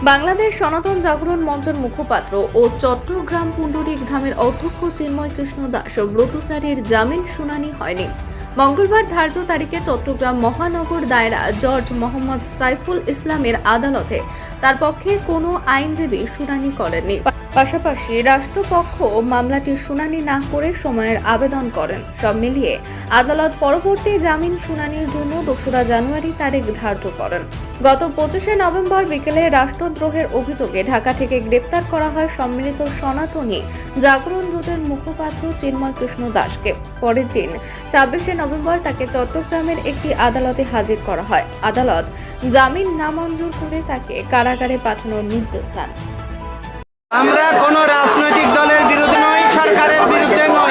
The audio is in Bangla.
বাংলাদেশ সনাতন জাগরণ মঞ্চের মুখপাত্র ও চট্টগ্রাম পুণ্ডরিক ধামের অধ্যক্ষ চিন্ময় কৃষ্ণ দাস ব্রতচারীর জামিন শুনানি হয়নি। মঙ্গলবার ধার্য তারিখে চট্টগ্রাম মহানগর দায়রা জজ মোহাম্মদ সাইফুল ইসলামের আদালতে তার পক্ষে কোনো আইনজীবী শুনানি করেননি। পাশাপাশি রাষ্ট্রপক্ষ মামলাটির শুনানি না করে সময়ের আবেদন করেন। সব মিলিয়ে আদালত পরবর্তী জামিন শুনানির জন্য 2রা জানুয়ারি তারিখ ধার্য করেন। গত 25শে নভেম্বর বিকেলে রাষ্ট্রদ্রোহের অভিযোগে ঢাকা থেকে গ্রেপ্তার করা হয় সম্মিলিত সনাতনী জাগরণ জোটের মুখপাত্র চিন্ময় কৃষ্ণ দাসকে। পরের দিন 26শে নভেম্বর তাকে চট্টগ্রামের একটি আদালতে হাজির করা হয়। আদালত জামিন নামঞ্জুর করে তাকে কারাগারে পাঠানোর নির্দেশ দেন। আমরা কোনো রাজনৈতিক দলের বিরুদ্ধে নই, সরকারের বিরুদ্ধে নই।